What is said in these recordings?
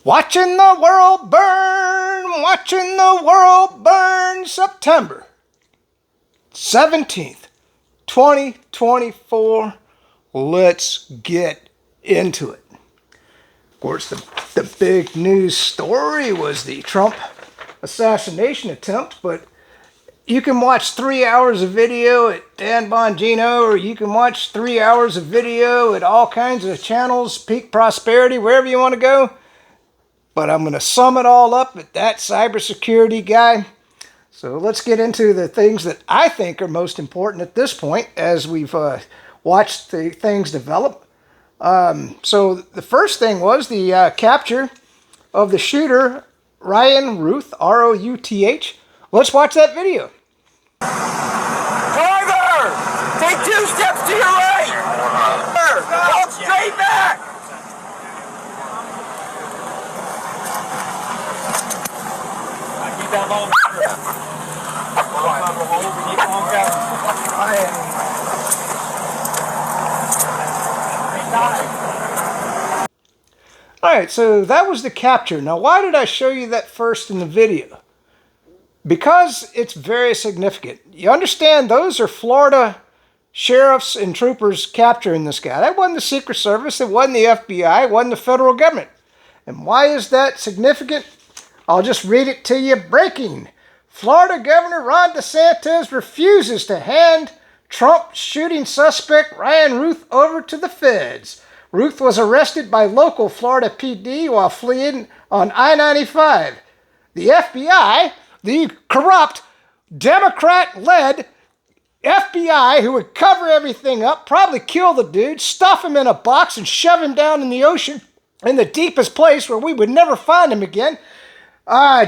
Watching the world burn, September 17th, 2024. Let's get into it. Of course, the big news story was the Trump assassination attempt, but you can watch 3 hours of video at Dan Bongino, or you can watch 3 hours of video at all kinds of channels, Peak Prosperity, wherever you want to go. But I'm going to sum it all up at ThatCyberSecurityGuy. So let's get into the things that I think are most important at this point as we've watched the things develop. So the first thing was the capture of the shooter, Ryan Routh, R-O-U-T-H. Let's watch that video. Driver! Take 2 steps to your right! Walk straight back! Keep that long. Alright, so that was the capture. Now, why did I show you that first in the video? Because it's very significant. You understand, those are Florida sheriffs and troopers capturing this guy. That wasn't the Secret Service, it wasn't the FBI, it wasn't the federal government. And why is that significant? I'll just read it to you. Breaking. Florida Governor Ron DeSantis refuses to hand Trump shooting suspect Ryan Routh over to the feds. Routh was arrested by local Florida PD while fleeing on I-95. The FBI, the corrupt, Democrat-led FBI who would cover everything up, probably kill the dude, stuff him in a box and shove him down in the ocean in the deepest place where we would never find him again,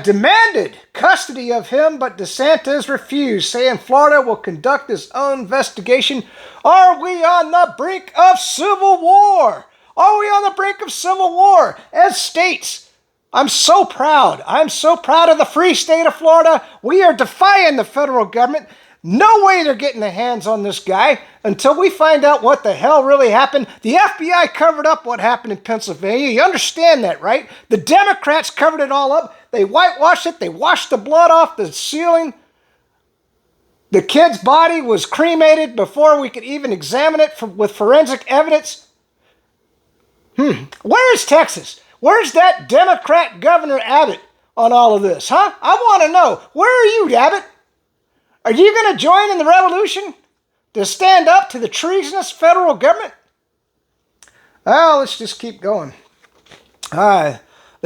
demanded custody of him, but DeSantis refused, saying Florida will conduct its own investigation. Are we on the brink of civil war? Are we on the brink of civil war? As states, I'm so proud. I'm so proud of the free state of Florida. We are defying the federal government. No way they're getting their hands on this guy until we find out what the hell really happened. The FBI covered up what happened in Pennsylvania. You understand that, right? The Democrats covered it all up. They whitewashed it. They washed the blood off the ceiling. The kid's body was cremated before we could even examine it with forensic evidence. Where is Texas? Where's that Democrat Governor Abbott on all of this, huh? I want to know. Where are you, Abbott? Are you going to join in the revolution to stand up to the treasonous federal government? Well, let's just keep going. The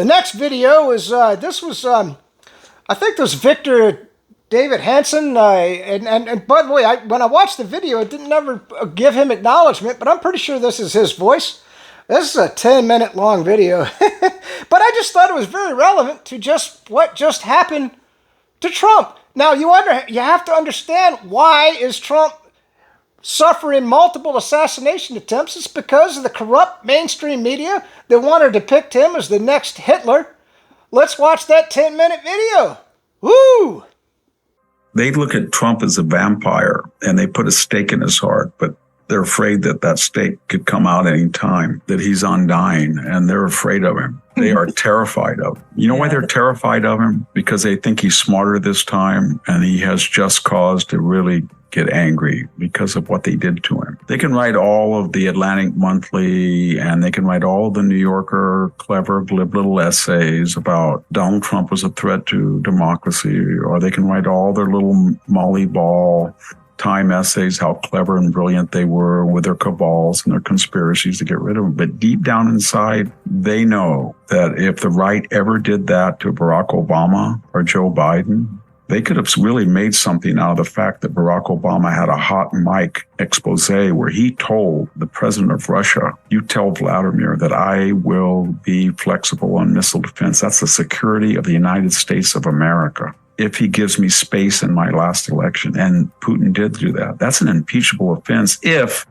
next video is, I think this was Victor David Hansen, and by the way, when I watched the video, it didn't never give him acknowledgement, but I'm pretty sure this is his voice. This is a 10-minute long video, but I just thought it was very relevant to just what just happened to Trump. Now, you have to understand, why is Trump suffering multiple assassination attempts? It's because of the corrupt mainstream media that want to depict him as the next Hitler. Let's watch that 10-minute video. Woo! They look at Trump as a vampire, and they put a stake in his heart, but they're afraid that that stake could come out any time, that he's undying, and they're afraid of him. They are terrified of him. You know why they're terrified of him? Because they think he's smarter this time, and he has just cause to really get angry because of what they did to him. They can write all of the Atlantic Monthly, and they can write all of the New Yorker clever, glib little essays about Donald Trump was a threat to democracy, or they can write all their little Molly Ball Time essays, how clever and brilliant they were with their cabals and their conspiracies to get rid of him. But deep down inside, they know that if the right ever did that to Barack Obama or Joe Biden, they could have really made something out of the fact that Barack Obama had a hot mic expose where he told the president of Russia, you tell Vladimir that I will be flexible on missile defense. That's the security of the United States of America, if he gives me space in my last election. And Putin did do that. That's an impeachable offense if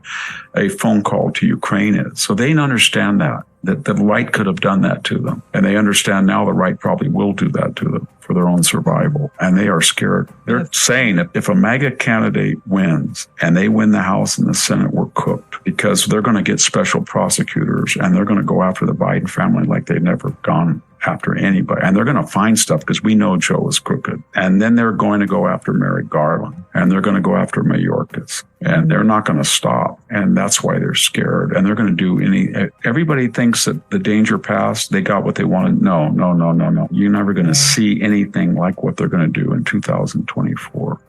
a phone call to Ukraine is. So they understand that. that the right could have done that to them. And they understand now the right probably will do that to them for their own survival. And they are scared. They're saying that if a MAGA candidate wins and they win the House and the Senate, we're cooked, because they're going to get special prosecutors and they're going to go after the Biden family like they've never gone after anybody. And they're going to find stuff because we know Joe is crooked. And then they're going to go after Merrick Garland, and they're going to go after Mayorkas, and they're not going to stop. And that's why they're scared. And they're going to do everybody thinks that the danger passed, they got what they wanted. No. You're never going to see anything like what they're going to do in 2024.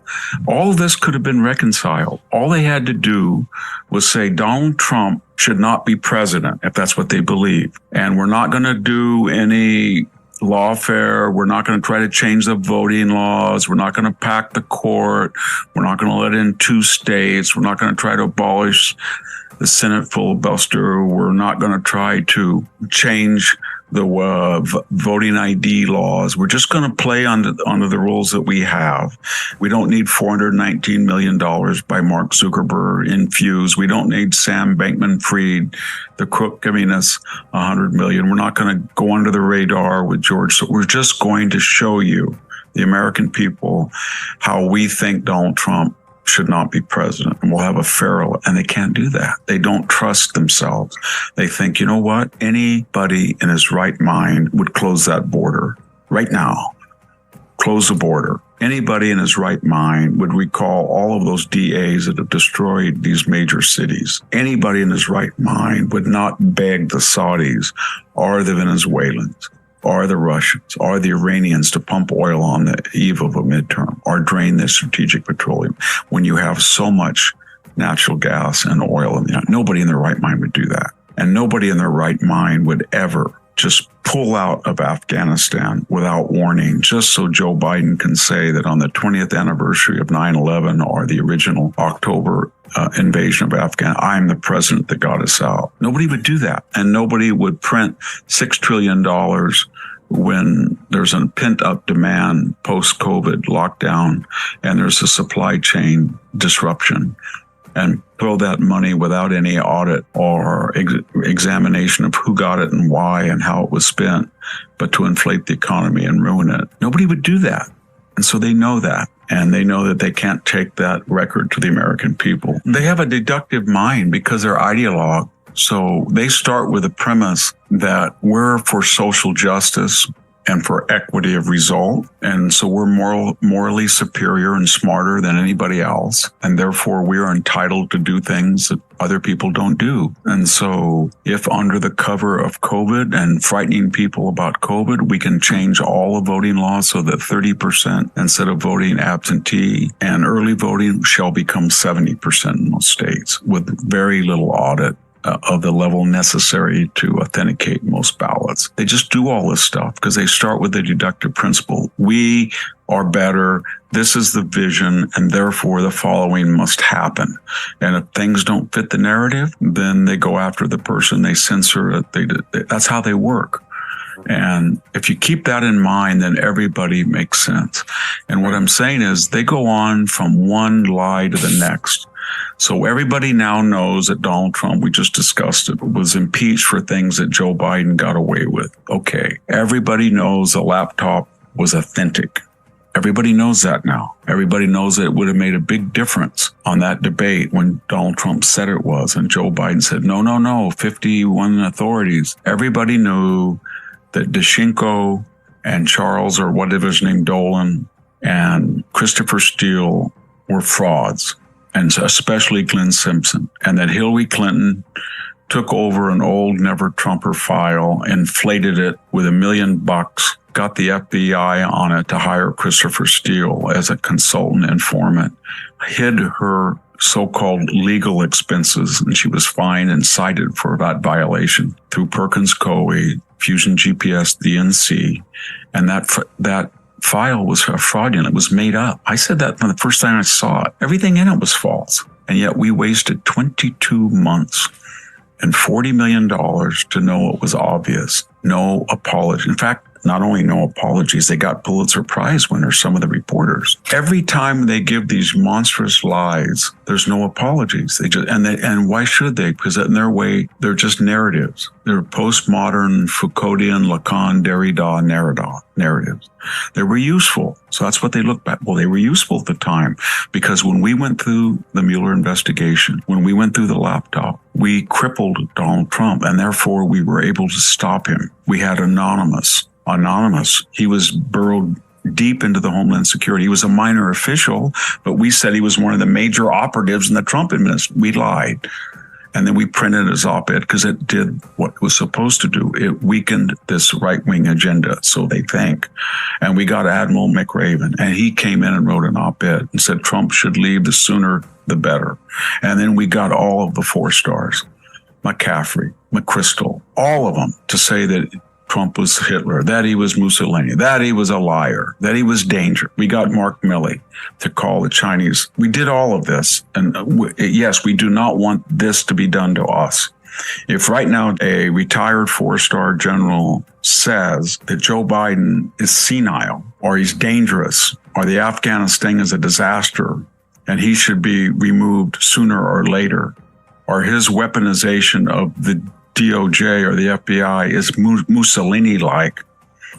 All of this could have been reconciled. All they had to do was say Donald Trump should not be president, if that's what they believe. And we're not going to do any lawfare. We're not going to try to change the voting laws. We're not going to pack the court. We're not going to let in 2 states. We're not going to try to abolish the Senate filibuster. We're not going to try to change the voting ID laws. We're just going to play under the rules that we have. We don't need $419 million by Mark Zuckerberg infused. We don't need Sam Bankman-Fried, the crook, giving us $100 million. We're not going to go under the radar with George. So we're just going to show you, the American people, how we think Donald Trump should not be president, and we'll have a fair, and they can't do that. They don't trust themselves. They think, you know what? Anybody in his right mind would close that border right now. Close the border. Anybody in his right mind would recall all of those DAs that have destroyed these major cities. Anybody in his right mind would not beg the Saudis or the Venezuelans or the Russians or the Iranians to pump oil on the eve of a midterm or drain their strategic petroleum when you have so much natural gas and oil. Nobody in their right mind would do that. And nobody in their right mind would ever just pull out of Afghanistan without warning, just so Joe Biden can say that on the 20th anniversary of 9/11 or the original October invasion of Afghanistan, I'm the president that got us out. Nobody would do that. And nobody would print $6 trillion when there's a pent-up demand post-COVID lockdown and there's a supply chain disruption, and throw that money without any audit or examination of who got it and why and how it was spent, but to inflate the economy and ruin it. Nobody would do that. And so they know that. And they know that they can't take that record to the American people. They have a deductive mind because they're ideologue. So they start with the premise that we're for social justice and for equity of result. And so we're morally superior and smarter than anybody else. And therefore we are entitled to do things that other people don't do. And so if under the cover of COVID and frightening people about COVID, we can change all the voting laws so that 30% instead of voting absentee and early voting shall become 70% in most states with very little audit of the level necessary to authenticate most ballots. They just do all this stuff because they start with the deductive principle. We are better. This is the vision, and therefore the following must happen. And if things don't fit the narrative, then they go after the person, they censor it. That's how they work. And if you keep that in mind, then everybody makes sense. And what I'm saying is they go on from one lie to the next. So everybody now knows that Donald Trump, we just discussed it, was impeached for things that Joe Biden got away with. Okay. Everybody knows the laptop was authentic. Everybody knows that now. Everybody knows that it would have made a big difference on that debate when Donald Trump said it was. And Joe Biden said, no, 51 authorities. Everybody knew that Dashchenko and Charles, or whatever his name, Dolan, and Christopher Steele were frauds, and especially Glenn Simpson, and that Hillary Clinton took over an old Never-Trumper file, inflated it with $1 million, got the FBI on it to hire Christopher Steele as a consultant informant, hid her so-called legal expenses, and she was fined and cited for that violation through Perkins Coie, Fusion GPS, DNC, and that file was fraudulent. It was made up. I said that from the first time I saw it. Everything in it was false. And yet we wasted 22 months and $40 million to know it was obvious. No apology. In fact, not only no apologies, they got Pulitzer Prize winners, some of the reporters. Every time they give these monstrous lies, there's no apologies. And why should they? Because in their way, they're just narratives. They're postmodern Foucauldian, Lacan, Derrida narratives. They were useful. So that's what they look back. Well, they were useful at the time because when we went through the Mueller investigation, when we went through the laptop, we crippled Donald Trump, and therefore we were able to stop him. We had Anonymous. He was burrowed deep into the Homeland Security. He was a minor official, but we said he was one of the major operatives in the Trump administration. We lied. And then we printed his op-ed because it did what it was supposed to do. It weakened this right-wing agenda, so they think. And we got Admiral McRaven, and he came in and wrote an op-ed and said Trump should leave, the sooner the better. And then we got all of the 4 stars, McCaffrey, McChrystal, all of them, to say that Trump was Hitler, that he was Mussolini, that he was a liar, that he was danger. We got Mark Milley to call the Chinese. We did all of this. And yes, we do not want this to be done to us. If right now a retired 4-star general says that Joe Biden is senile or he's dangerous or the Afghanistan is a disaster and he should be removed sooner or later, or his weaponization of the DOJ or the FBI is Mussolini-like,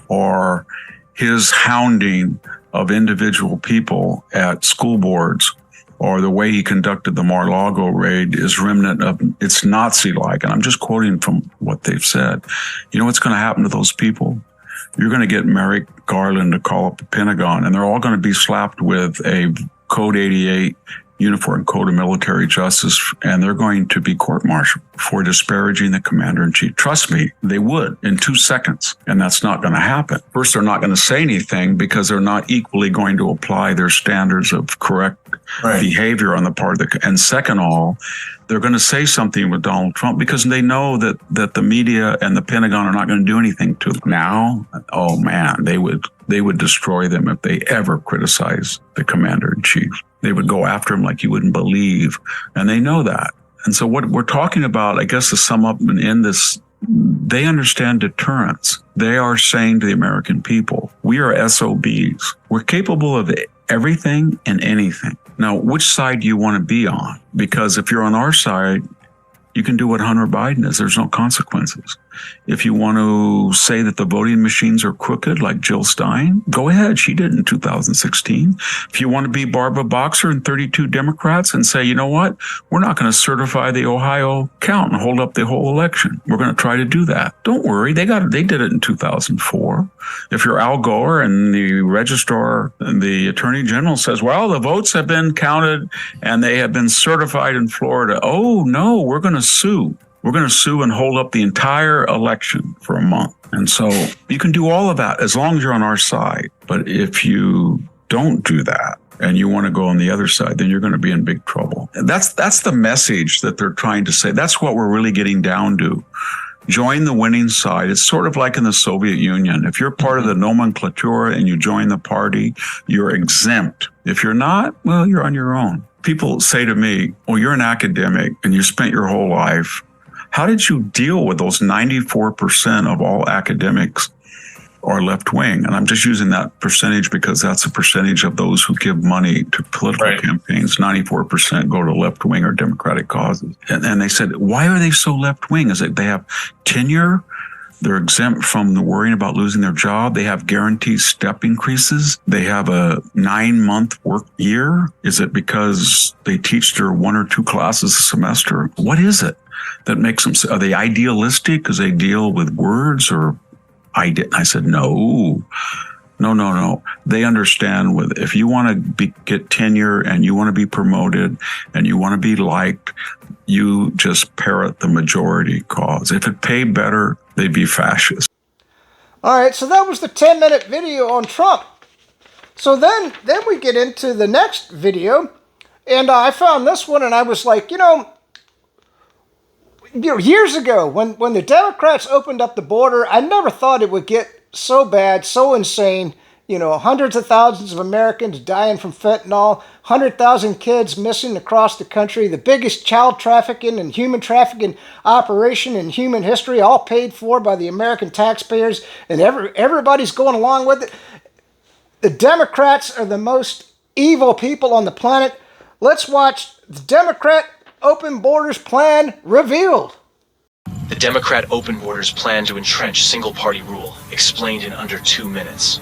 or his hounding of individual people at school boards, or the way he conducted the Mar-a-Lago raid is remnant of it's Nazi-like. And I'm just quoting from what they've said. You know what's going to happen to those people? You're going to get Merrick Garland to call up the Pentagon, and they're all going to be slapped with a Code 88 Uniform Code of Military Justice, and they're going to be court-martialed for disparaging the commander-in-chief. Trust me, they would in 2 seconds, and that's not going to happen. First, they're not going to say anything because they're not equally going to apply their standards of correct behavior on the part of and second all, they're going to say something with Donald Trump because they know that the media and the Pentagon are not going to do anything to them. Now, oh man, they would destroy them if they ever criticize the commander-in-chief. They would go after him like you wouldn't believe. And they know that. And so what we're talking about, I guess to sum up and end this, they understand deterrence. They are saying to the American people, we are SOBs. We're capable of everything and anything. Now, which side do you want to be on? Because if you're on our side, you can do what Hunter Biden is. There's no consequences. If you want to say that the voting machines are crooked, like Jill Stein, go ahead. She did in 2016. If you want to be Barbara Boxer and 32 Democrats and say, you know what, we're not going to certify the Ohio count and hold up the whole election. We're going to try to do that. Don't worry. They did it in 2004. If you're Al Gore and the registrar and the attorney general says, well, the votes have been counted and they have been certified in Florida. Oh, no, we're going to sue. We're going to sue and hold up the entire election for a month. And so you can do all of that as long as you're on our side. But if you don't do that and you want to go on the other side, then you're going to be in big trouble. And that's the message that they're trying to say. That's what we're really getting down to. Join the winning side. It's sort of like in the Soviet Union. If you're part of the nomenclatura and you join the party, you're exempt. If you're not, well, you're on your own. People say to me, well, you're an academic and you spent your whole life. How did you deal with those 94% of all academics are left-wing? And I'm just using that percentage because that's a percentage of those who give money to political campaigns. 94% go to left-wing or Democratic causes. And they said, why are they so left-wing? Is it they have tenure? They're exempt from the worrying about losing their job. They have guaranteed step increases. They have a 9-month work year. Is it because they teach their 1 or 2 classes a semester? What is it that makes them, are they idealistic because they deal with words or I said, no. They understand if you want to get tenure and you want to be promoted and you want to be liked, you just parrot the majority cause. If it paid better, they'd be fascist. All right, so that was the 10-minute video on Trump. So then we get into the next video, and I found this one, and I was like, years ago, when the Democrats opened up the border, I never thought it would get so bad, so insane. You know, hundreds of thousands of Americans dying from fentanyl, 100,000 kids missing across the country, the biggest child trafficking and human trafficking operation in human history, all paid for by the American taxpayers, and everybody's going along with it. The Democrats are the most evil people on the planet. Let's watch the Democrat open borders plan revealed. The Democrat open borders plan to entrench single-party rule, explained in under 2 minutes.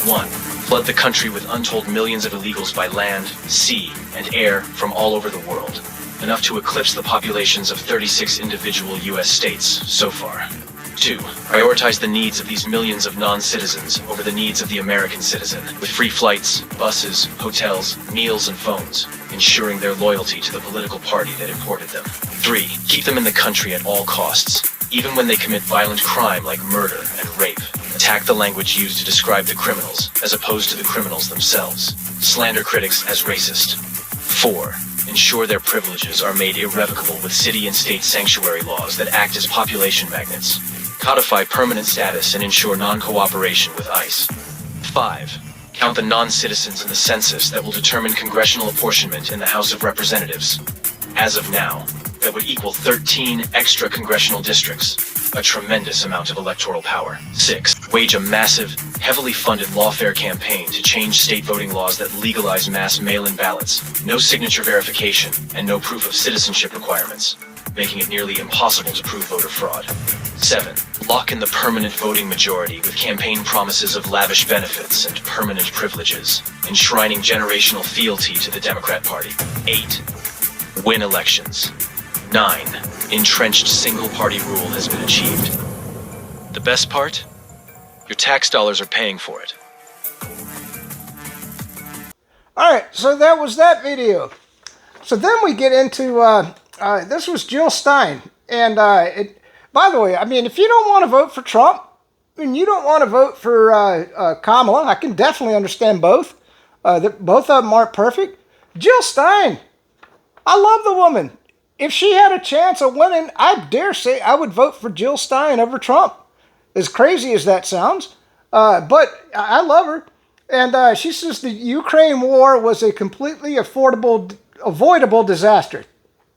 1. Flood the country with untold millions of illegals by land, sea, and air from all over the world, enough to eclipse the populations of 36 individual U.S. states so far. 2. Prioritize the needs of these millions of non-citizens over the needs of the American citizen, with free flights, buses, hotels, meals, and phones, ensuring their loyalty to the political party that imported them. 3. Keep them in the country at all costs, even when they commit violent crime like murder and rape. Attack the language used to describe the criminals, as opposed to the criminals themselves. Slander critics as racist. 4. Ensure their privileges are made irrevocable with city and state sanctuary laws that act as population magnets. Codify permanent status and ensure non-cooperation with ICE. 5. Count the non-citizens in the census that will determine congressional apportionment in the House of Representatives. As of now, that would equal 13 extra congressional districts, a tremendous amount of electoral power. 6. Wage a massive, heavily funded lawfare campaign to change state voting laws that legalize mass mail-in ballots, no signature verification, and no proof of citizenship requirements, making it nearly impossible to prove voter fraud. 7. Lock in the permanent voting majority with campaign promises of lavish benefits and permanent privileges, enshrining generational fealty to the Democrat Party. 8. Win elections. 9. Entrenched single-party rule has been achieved. The best part? Your tax dollars are paying for it. All right, so that was that video. So then we get into, this was Jill Stein. And by the way, I mean, if you don't want to vote for Trump, and you don't want to vote for Kamala, I can definitely understand both. Both of them aren't perfect. Jill Stein, I love the woman. If she had a chance of winning, I dare say I would vote for Jill Stein over Trump. As crazy as that sounds. But I love her. And she says the Ukraine war was a completely avoidable disaster.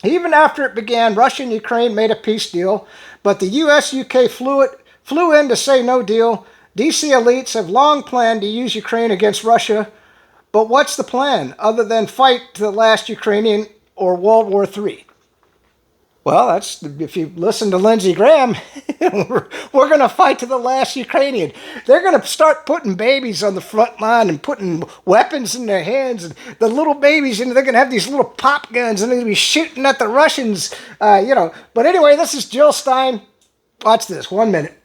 Even after it began, Russia and Ukraine made a peace deal, but the US-UK flew in to say no deal. DC elites have long planned to use Ukraine against Russia, but what's the plan other than fight to the last Ukrainian or World War III? Well, that's, if you listen to Lindsey Graham, we're going to fight to the last Ukrainian. They're going to start putting babies on the front line and putting weapons in their hands. And the little babies, they're going to have these little pop guns and they're going to be shooting at the Russians, But anyway, this is Jill Stein. Watch this, 1 minute.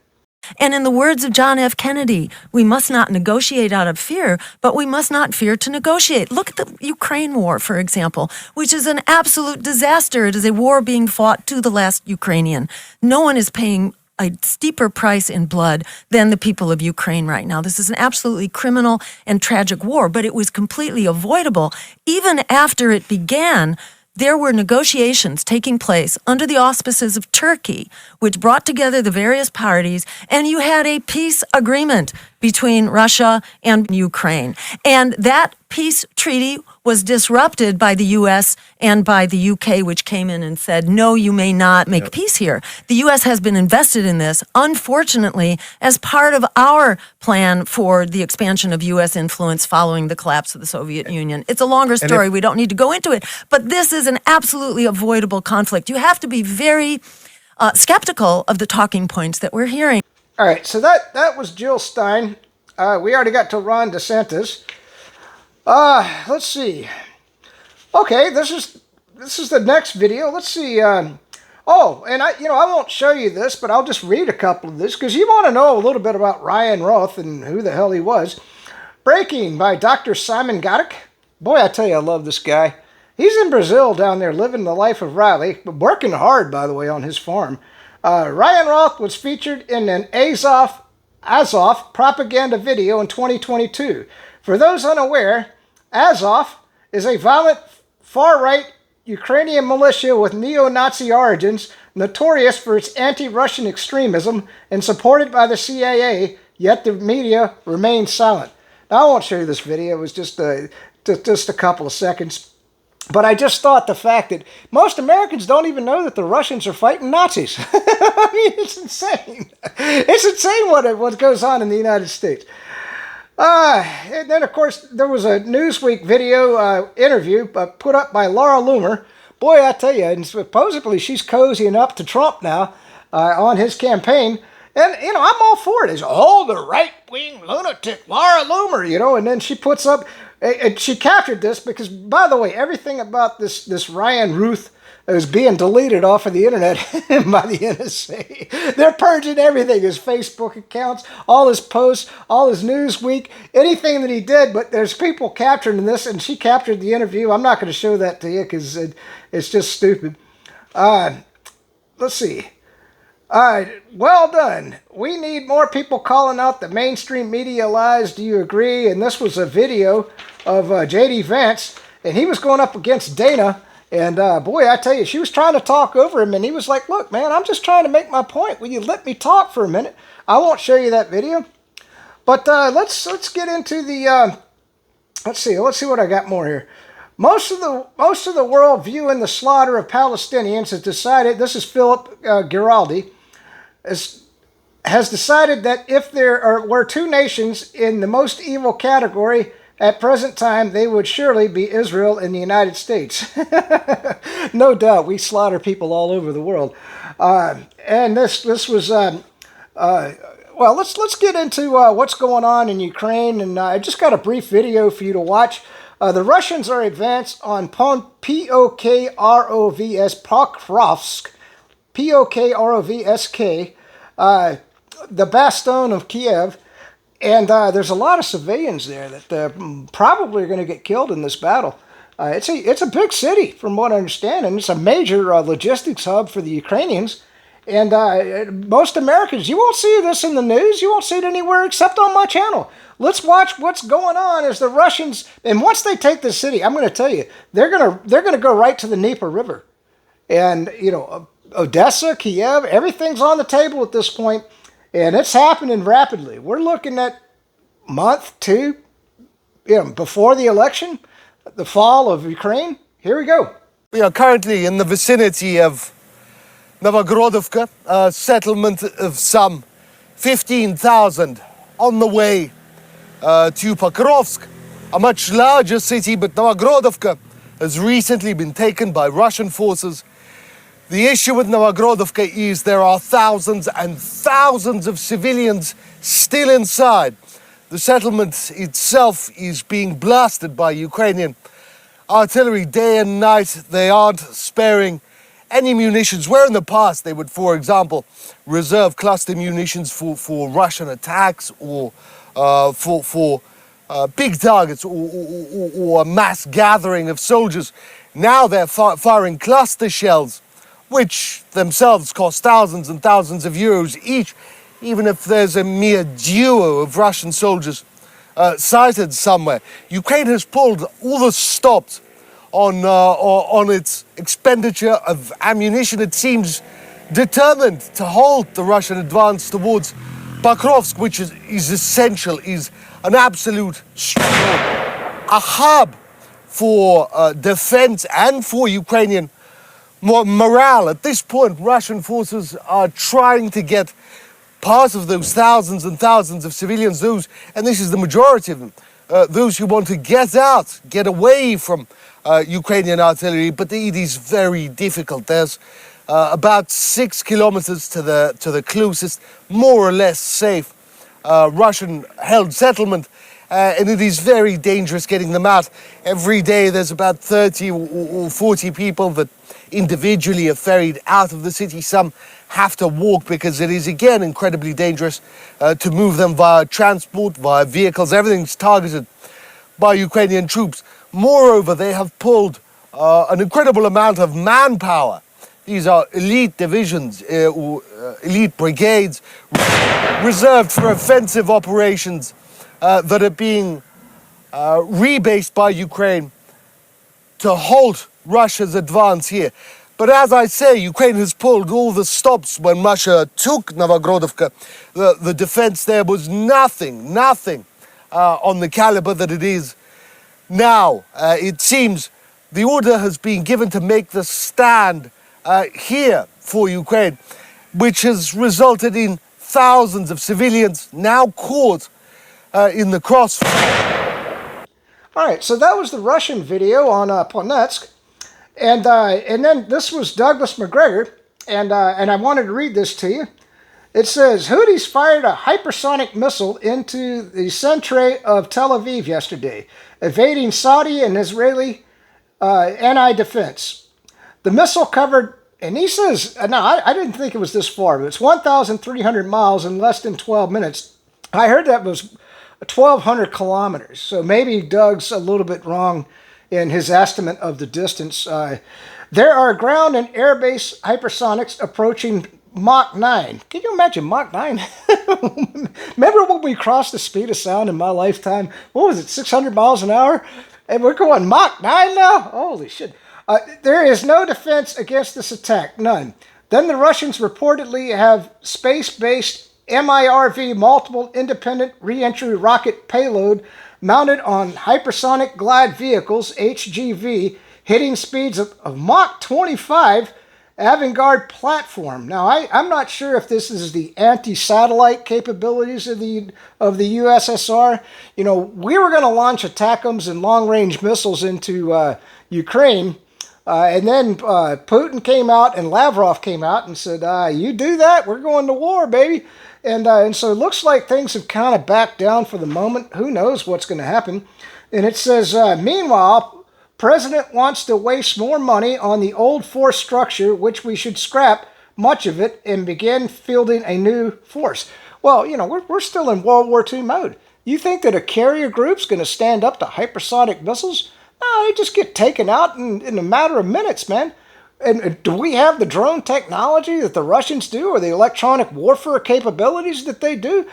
And in the words of John F. Kennedy, we must not negotiate out of fear, but we must not fear to negotiate. Look at the Ukraine war, for example, which is an absolute disaster. It is a war being fought to the last Ukrainian. No one is paying a steeper price in blood than the people of Ukraine right now. This is an absolutely criminal and tragic war, but it was completely avoidable. Even after it began, there were negotiations taking place under the auspices of Turkey, which brought together the various parties, and you had a peace agreement between Russia and Ukraine. And that peace treaty was disrupted by the U.S. and by the U.K., which came in and said, no, you may not make peace here. The U.S. has been invested in this, unfortunately, as part of our plan for the expansion of U.S. influence following the collapse of the Soviet Union. It's a longer story. We don't need to go into it. But this is an absolutely avoidable conflict. You have to be very skeptical of the talking points that we're hearing. All right, so that was Jill Stein. We already got to Ron DeSantis. Let's see. Okay, this is the next video. Let's see. And I won't show you this, but I'll just read a couple of this because you want to know a little bit about Ryan Routh and who the hell he was. Breaking by Dr. Simon Godek. Boy, I tell you, I love this guy. He's in Brazil down there living the life of Riley, but working hard, by the way, on his farm. Ryan Routh was featured in an Azov propaganda video in 2022. For those unaware, Azov is a violent far-right Ukrainian militia with neo-Nazi origins, notorious for its anti-Russian extremism and supported by the CIA, yet the media remains silent. Now, I won't show you this video. It was just a couple of seconds. But I just thought the fact that most Americans don't even know that the Russians are fighting Nazis. I mean, it's insane. It's insane what goes on in the United States. And then, of course, there was a Newsweek video interview put up by Laura Loomer. Boy, I tell you, and supposedly she's cozying up to Trump now on his campaign. And, you know, I'm all for it. It's, oh, the right-wing lunatic, Laura Loomer, you know. And then she puts up, and she captured this because, by the way, everything about this Ryan Routh is being deleted off of the internet by the NSA. They're purging everything, his Facebook accounts, all his posts, all his Newsweek, anything that he did. But there's people capturing this, and she captured the interview. I'm not going to show that to you because it's just stupid. Let's see. Well done. We need more people calling out the mainstream media lies. Do you agree? And this was a video of J.D. Vance, and he was going up against Dana. And boy, I tell you, she was trying to talk over him, and he was like, look, man, I'm just trying to make my point. Will you let me talk for a minute? I won't show you that video. But let's get into the, let's see what I got more here. Most of the world viewing the slaughter of Palestinians has decided, this is Philip Giraldi, has decided that if there were two nations in the most evil category at present time, they would surely be Israel and the United States. No doubt, we slaughter people all over the world. And this was, well, let's get into what's going on in Ukraine. And I just got a brief video for you to watch. The Russians are advanced on Pokrovsk, Pokrovsk, the bastion of Kiev. And there's a lot of civilians there that probably are going to get killed in this battle. It's a big city, from what I understand, and it's a major logistics hub for the Ukrainians. And most Americans, you won't see this in the news. You won't see it anywhere except on my channel. Let's watch what's going on as the Russians, and once they take the city, I'm going to tell you, they're going to go right to the Dnieper River. And, you know, Odessa, Kiev, everything's on the table at this point. And it's happening rapidly. We're looking at month, two, you know, before the election, the fall of Ukraine. Here we go. We are currently in the vicinity of Novogrodovka, a settlement of some 15,000 on the way to Pokrovsk, a much larger city, but Novogrodovka has recently been taken by Russian forces. The issue with Novogrodovka is there are thousands and thousands of civilians still inside. The settlement itself is being blasted by Ukrainian artillery day and night. They aren't sparing any munitions, where in the past they would, for example, reserve cluster munitions for Russian attacks or for big targets or a mass gathering of soldiers. Now they're firing cluster shells, which themselves cost thousands and thousands of euros each, even if there's a mere duo of Russian soldiers sighted somewhere. Ukraine has pulled all the stops on its expenditure of ammunition. It seems determined to halt the Russian advance towards Pokrovsk, which is essential, is an absolute stronghold, a hub for defense and for Ukrainian morale. At this point, Russian forces are trying to get part of those thousands and thousands of civilians, and this is the majority of them, those who want to get out, get away from Ukrainian artillery, but it is very difficult. There's about 6 kilometers to the closest, more or less safe Russian-held settlement, and it is very dangerous getting them out. Every day there's about 30 or 40 people that individually are ferried out of the city. Some have to walk because it is, again, incredibly dangerous to move them via transport, via vehicles. Everything's targeted by Ukrainian troops. Moreover, they have pulled an incredible amount of manpower. These are elite divisions or elite brigades reserved for offensive operations that are being rebased by Ukraine to halt Russia's advance here. But as I say, Ukraine has pulled all the stops. When Russia took Novogrodovka, the defense there was nothing on the caliber that it is now. It seems the order has been given to make the stand here for Ukraine, which has resulted in thousands of civilians now caught in the crossfire. All right, so that was the Russian video on Donetsk. And then this was Douglas McGregor, and I wanted to read this to you. It says, Houthis fired a hypersonic missile into the centre of Tel Aviv yesterday, evading Saudi and Israeli anti-defense. The missile covered, and he says, no, I didn't think it was this far, but it's 1,300 miles in less than 12 minutes. I heard that was 1,200 kilometers, so maybe Doug's a little bit wrong in his estimate of the distance. There are ground and air-based hypersonics approaching Mach 9. Can you imagine Mach 9? Remember when we crossed the speed of sound in my lifetime? What was it, 600 miles an hour? And we're going Mach 9 now? Holy shit. There is no defense against this attack, none. Then the Russians reportedly have space-based MIRV, multiple independent reentry rocket payload, mounted on hypersonic glide vehicles, HGV, hitting speeds of Mach 25 avant-garde platform. Now, I'm not sure if this is the anti-satellite capabilities of the USSR. You know, we were going to launch ATACMS and long-range missiles into Ukraine, and then Putin came out and Lavrov came out and said, you do that, we're going to war, baby. And so it looks like things have kind of backed down for the moment. Who knows what's going to happen? And it says, meanwhile, President wants to waste more money on the old force structure, which we should scrap much of it and begin fielding a new force. Well, you know, we're still in World War II mode. You think that a carrier group's going to stand up to hypersonic missiles? No, they just get taken out in a matter of minutes, man. And do we have the drone technology that the Russians do, or the electronic warfare capabilities that they do?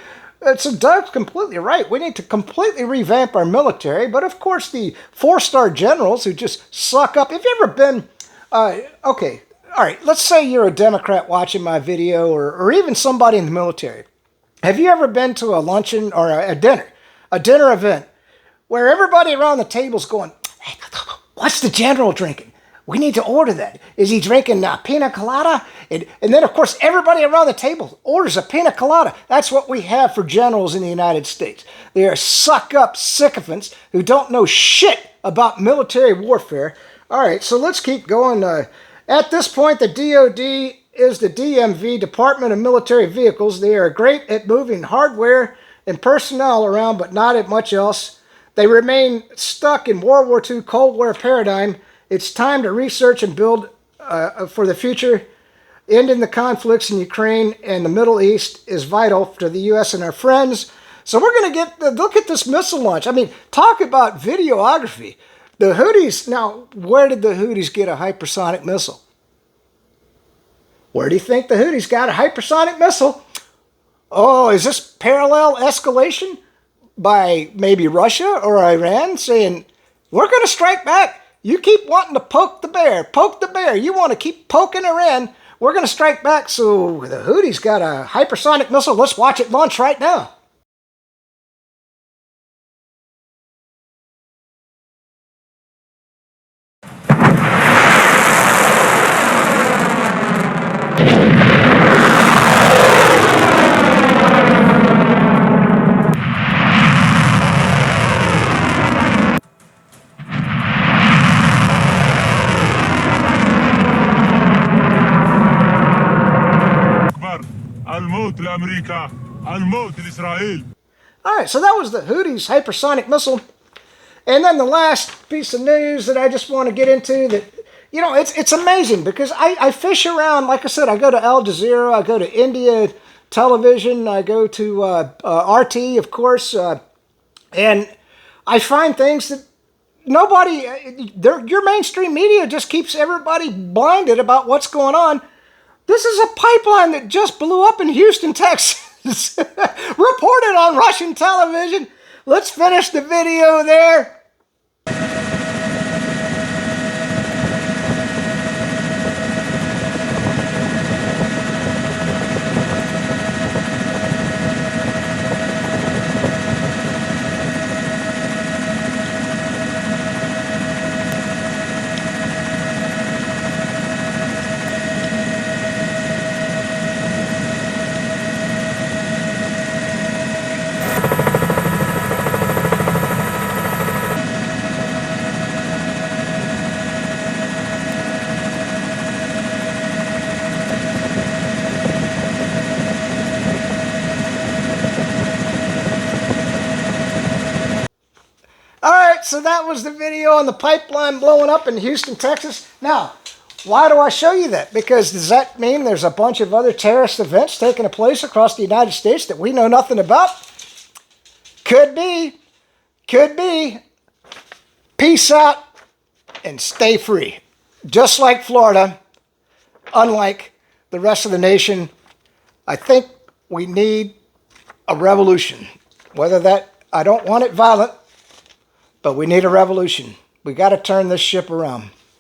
So Doug's completely right. We need to completely revamp our military. But of course, the four-star generals who just suck up. Have you ever been, okay, all right, let's say you're a Democrat watching my video, or even somebody in the military. Have you ever been to a luncheon or a dinner event, where everybody around the table's going, hey, what's the general drinking? We need to order that. Is he drinking pina colada? And then, of course, everybody around the table orders a pina colada. That's what we have for generals in the United States. They are suck-up sycophants who don't know shit about military warfare. All right, so let's keep going. At this point, the DoD is the DMV, Department of Military Vehicles. They are great at moving hardware and personnel around, but not at much else. They remain stuck in World War II Cold War paradigm. It's time to research and build for the future. Ending the conflicts in Ukraine and the Middle East is vital to the U.S. and our friends. So we're going to look at this missile launch. I mean, talk about videography. The Houthis, now, where did the Houthis get a hypersonic missile? Where do you think the Houthis got a hypersonic missile? Oh, is this parallel escalation by maybe Russia or Iran saying, we're going to strike back? You keep wanting to poke the bear. You want to keep poking Iran. We're going to strike back. So the Houthis got a hypersonic missile. Let's watch it launch right now. All right, so that was the Houthis hypersonic missile. And then the last piece of news that I just want to get into that, you know, it's amazing because I fish around. Like I said, I go to Al Jazeera, I go to India television, I go to RT, of course, and I find things that your mainstream media just keeps everybody blinded about what's going on. This is a pipeline that just blew up in Houston, Texas. Reported on Russian television. Let's finish the video there. So that was the video on the pipeline blowing up in Houston, Texas. Now, why do I show you that? Because does that mean there's a bunch of other terrorist events taking place across the United States that we know nothing about? Could be. Could be. Peace out and stay free. Just like Florida, unlike the rest of the nation, I think we need a revolution. Whether that, I don't want it violent, but we need a revolution. We got to turn this ship around.